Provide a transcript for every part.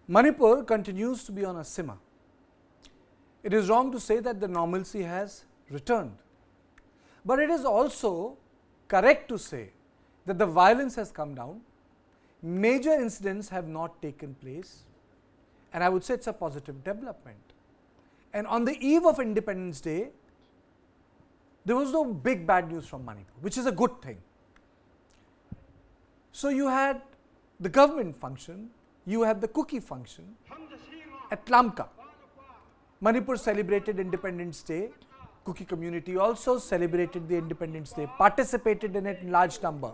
Manipur continues to be on a simmer. It is wrong to say that the normalcy has returned, but it is also correct to say that the violence has come down, major incidents have not taken place, and I would say it's a positive development. And on the eve of Independence Day, there was no big bad news from Manipur, which is a good thing. So you had the government function, you had the Kuki function at Lamka. Manipur celebrated Independence Day. Kuki community also celebrated the Independence Day, participated in it in large number.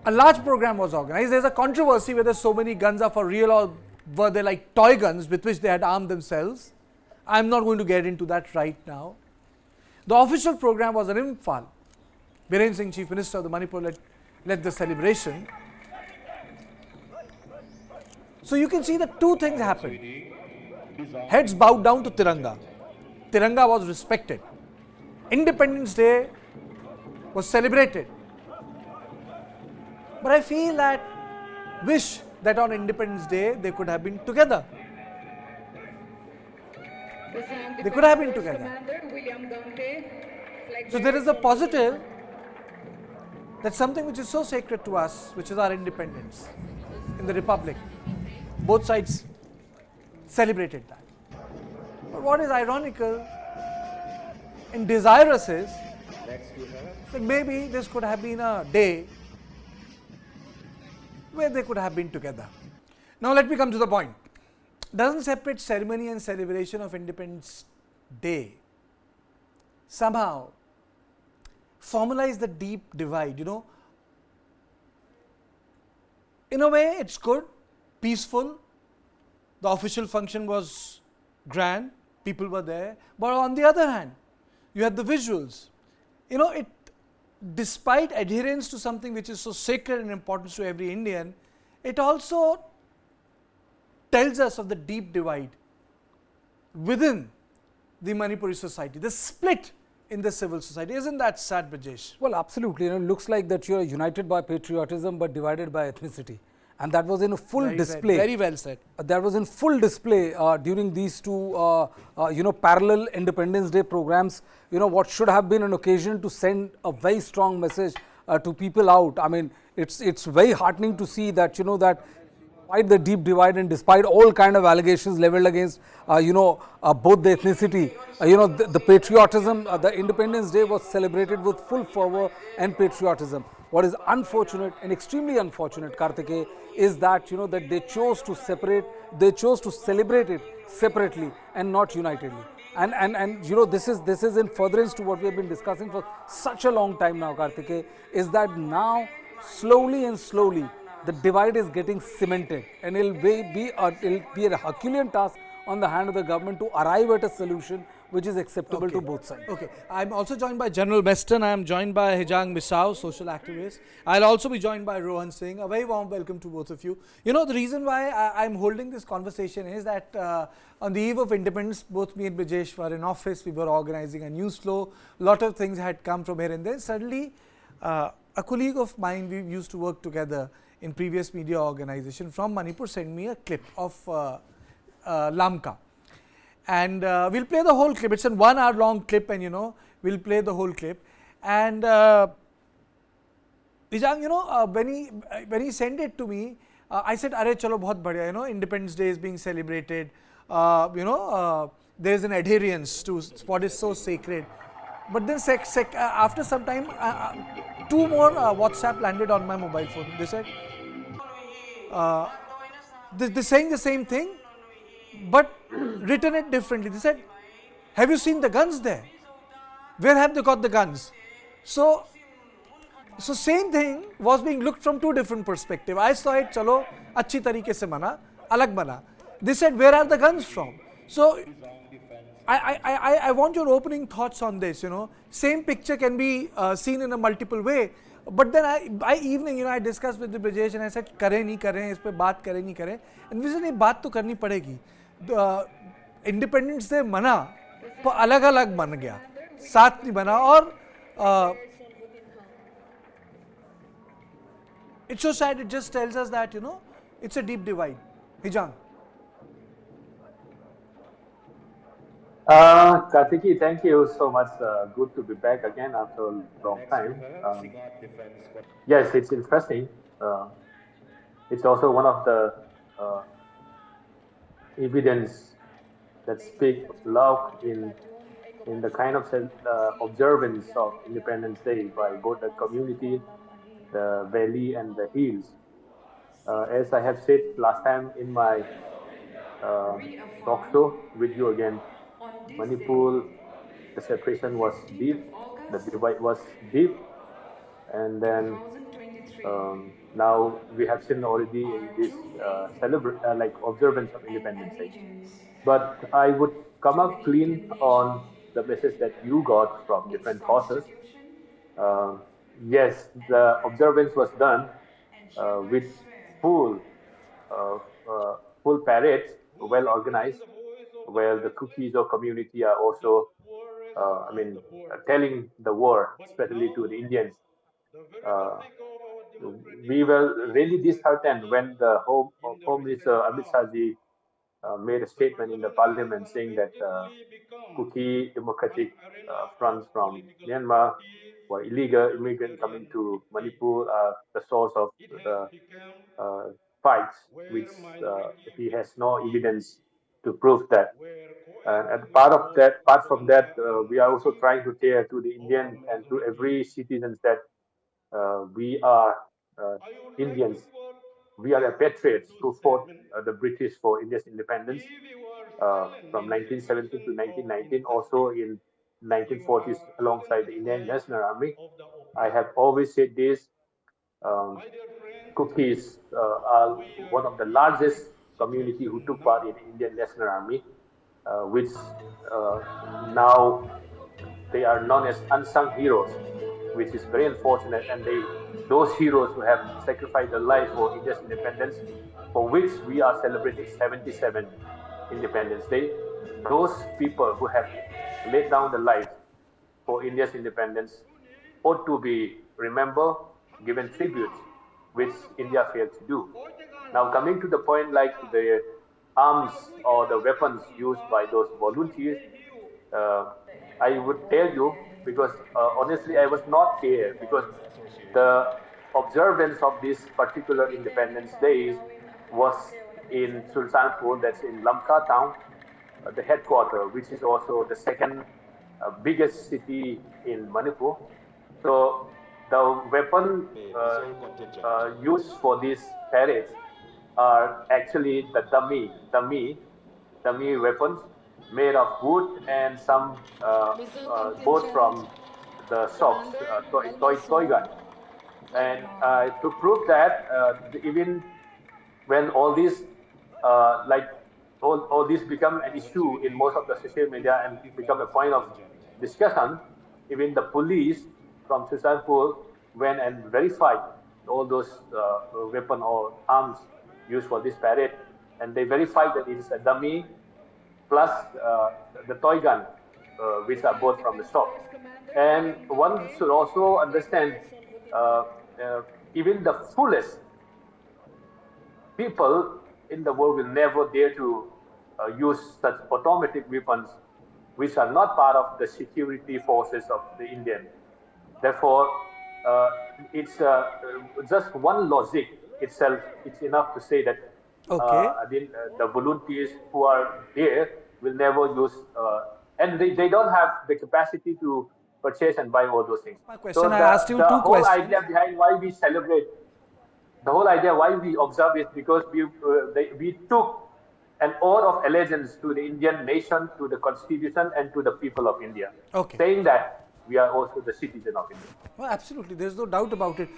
A large program was organized. There's a controversy whether so many guns are for real or were they like toy guns with which they had armed themselves. I'm not going to get into that right now. The official program was in Imphal. Biren Singh, Chief Minister of the Manipur, led the celebration. So you can see that two things happened. Heads bowed down to Tiranga. Tiranga was respected. Independence Day was celebrated. But I feel that, wish that on Independence Day they could have been together. They could have been together. So there is a positive that something which is so sacred to us, which is our independence in the Republic, both sides celebrated that. But what is ironical and desirous is that maybe this could have been a day where they could have been together. Now let me come to the point. Doesn't separate ceremony and celebration of Independence Day somehow formalize the deep divide, you know? In a way, it's good, peaceful. The official function was grand, people were there. But on the other hand, you had the visuals. You know, it, despite adherence to something which is so sacred and important to every Indian, it also tells us of the deep divide within the Manipuri society, the split in the civil society. Isn't that sad, Brajesh? Well, absolutely. You know, it looks like that you are united by patriotism but divided by ethnicity. And that was in a full display. Very well said. That was in full display during these two, parallel Independence Day programs. You know, what should have been an occasion to send a very strong message to people out. I mean, it's very heartening to see that, you know, that despite the deep divide and despite all kind of allegations leveled against, both the ethnicity, the patriotism, the Independence Day was celebrated with full fervor and patriotism. What is unfortunate and extremely unfortunate, Kartikeya, is that, you know, that they chose to celebrate it separately and not unitedly. And you know, this is in furtherance to what we have been discussing for such a long time now, Kartikeya, is that now slowly and slowly the divide is getting cemented, and it'll be a Herculean task on the hand of the government to arrive at a solution which is acceptable to both sides. Okay. I'm also joined by General Meston. I'm joined by Hijang Misao, social activist. I'll also be joined by Rohan Singh. A very warm welcome to both of you. You know, the reason why I'm holding this conversation is that on the eve of independence, both me and Brajesh were in office. We were organizing a news flow. A lot of things had come from here and there. Suddenly, a colleague of mine, we used to work together in previous media organization from Manipur, sent me a clip of Lamka. And we'll play the whole clip. It's a 1 hour long clip, and you know, we'll play the whole clip. And Vijang, you know, when he sent it to me, I said, "Arey chalo, bahut badhiya." You know, Independence Day is being celebrated. There's an adherence to what is so sacred. But then after some time, 2 more WhatsApp landed on my mobile phone. They said, they're saying the same thing, but written it differently. They said, "Have you seen the guns there? Where have they got the guns?" So same thing was being looked from 2 different perspectives. I saw it, chalo, achhi tarike se mana, alag bana. They said, "Where are the guns from?" So I want your opening thoughts on this. You know, same picture can be seen in a multiple way. But then by evening, you know, I discussed with the Brajesh and I said, "Kare nahi kare, is pe baat kare nahi kare." And we said, "Nahi, baat to karni padegi." Independence Day mana, पर अलग अलग बन गया, साथ नहीं बना. और It's so sad. It just tells us that, it's a deep divide. Hijang. Kartiki, thank you so much. Good to be back again after a long time. Yes, it's interesting. Uh, it's also one of the uh, evidence that speak loud in the kind of observance of Independence Day by both the community, the valley, and the hills. As I have said last time in my uh, talk show with you again, Manipur, the separation was deep, the divide was deep, and then now we have seen already in this like observance of Independence Day. But I would come up clean on the message that you got from different causes. Uh, yes, the observance was done with full uh, uh, full parades, well organized, where the cookies or community are also, telling the war, especially to the Indians. Uh, we were really disheartened when the Home Minister Amit Shahji made a statement in the parliament saying that Kuki Democratic fronts from Myanmar were illegal immigrant coming to Manipur are the source of the uh, fights, which he has no evidence to prove that. And apart from that, we are also trying to tell to the Indian and to every citizens that we are uh, Indians. We are the patriots who fought the British for India's independence from 1917 to 1919, also in 1940s alongside the Indian National Army. I have always said this. Um, Cookies are one of the largest community who took part in the Indian National Army, which now they are known as unsung heroes, which is very unfortunate. And those heroes who have sacrificed their life for India's independence, for which we are celebrating 77 Independence Day, those people who have laid down their lives for India's independence ought to be remembered, given tributes, which India failed to do. Now, coming to the point like the arms or the weapons used by those volunteers, uh, I would tell you because honestly, I was not there because the observance of this particular Independence Days was in Sultanpur, that's in Lamka town, the headquarters, which is also the second biggest city in Manipur. So the weapon used for these parades are actually the dummy weapons made of wood and some both from the shops, toy gun. And to prove that, even when all these like all this become an issue in most of the social media and become a point of discussion, even the police from Susanpur went and verified all those weapon or arms used for this parade, and they verified that it is a dummy plus the toy gun, which are both from the shop. And one should also understand uh, uh, even the fullest people in the world will never dare to use such automatic weapons, which are not part of the security forces of the Indian. Therefore, uh, it's just one logic itself. It's enough to say that Okay. the volunteers who are there will never use, and they don't have the capacity to purchase and buy all those things. My So question, I asked you the two whole questions. idea behind why we celebrate, the whole idea why we observe is because we took an oath of allegiance to the Indian nation, to the constitution, and to the people of India, Okay. saying that we are also the citizen of India. Well, absolutely. There's no doubt about it.